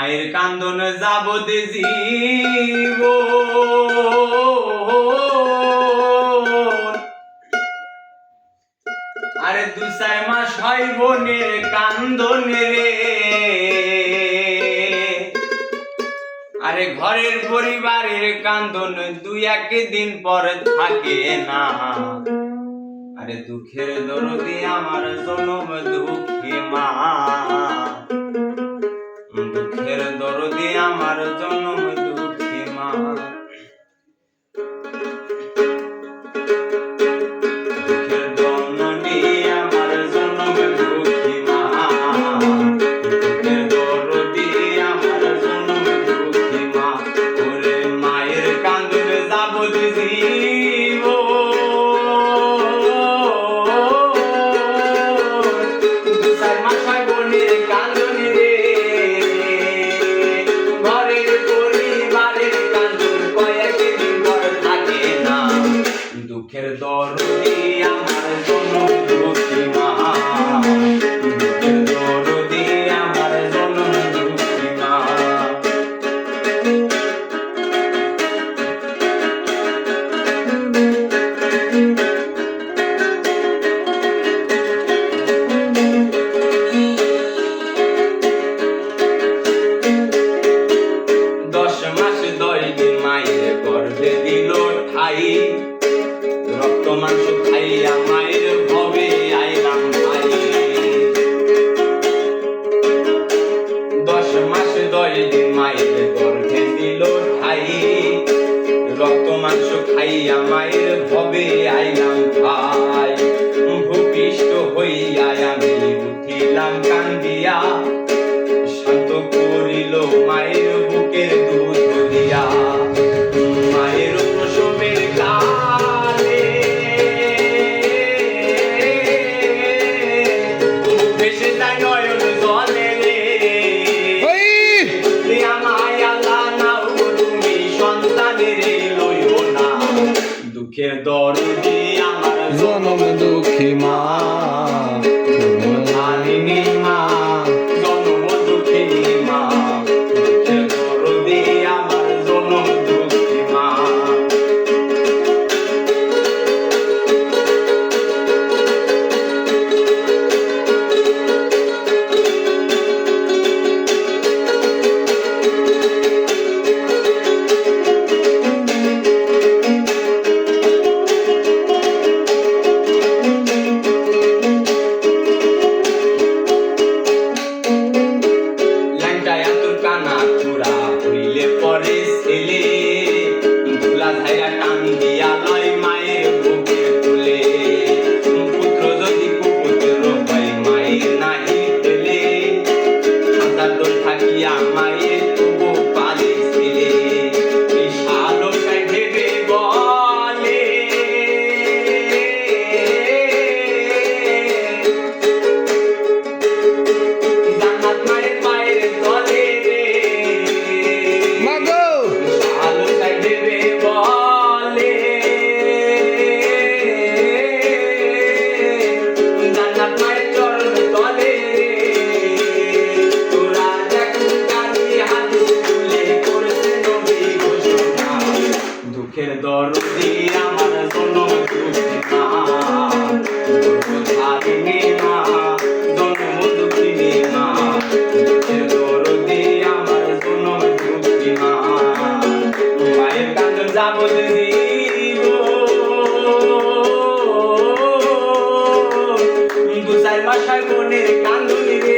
মায়ের কান্দন যাবতে জীব আরে 2-4 মাস হয় বোনের কান্দন রে আরে ঘরের পরিবারের কান্দন 2-1 দিন পর থাকে না আরে দুঃখের দরদি আমার জনম দুঃখী মা দুঃখের দরদি আমার জনম দুঃখী মা দুঃখের জননী আমার জনম দুঃখী মা দুঃখের দরদি আমার জনম দুঃখী মা ওরে মায়ের কান্দনে যাব জীব দুঃখের দরদি আমার জনম দুঃখী মা দুঃখের দরদি আমার জনম দুঃখী মা দশ মাস 10 দিন মায়ের গর্ভে দিল ঠাই রক্ত মাংস খাইয়া মায়ের ভবে আইলাম ভাই 10 মাস 10 দিন মায়ের গর্ভে দিল ঠাই রক্ত মাংস খাইয়া মায়ের ভবে আইলাম ভাই ভূপিষ্ঠ হইয়া আমি উঠিলাম কান্দিয়া শান্ত করিল মায়ের বুকের দুধ দিয়া মায়ের প্রসবের কালে ভেসে যায় নয়ন জলে রে আমায় আল্লাহ নাও তুমি সন্তানের লইও না দুঃখের দরদি আমার জনম দুঃখী মা জনমধারিণী মা জনম দুঃখিনী মা দুঃখের দরদি আমার জনম দুঃখী মা কানা চূড়া হইলে পরে ছেলে ধুলা ধাইরা টান দিয়া লয় মায়ের বুকে তুলে পুত্র যদি কুপুত্র হয় মায়ের নাহি পেলে হাজার দোল থাকিয়া মায়ের তবু পালে ছেলে এই শালটাই ভেবে বলে জান্নাত মায়ের পায়ের তলে দুঃখের দরদি আমার জনম দুঃখী মা জনমধারিণী মা জনম দুঃখিনী মা দুঃখের দরদি আমার জনম দুঃখী মা মায়ের কান্দন যাব জীব 2-4 মাস হয় বোনের কান্দন রে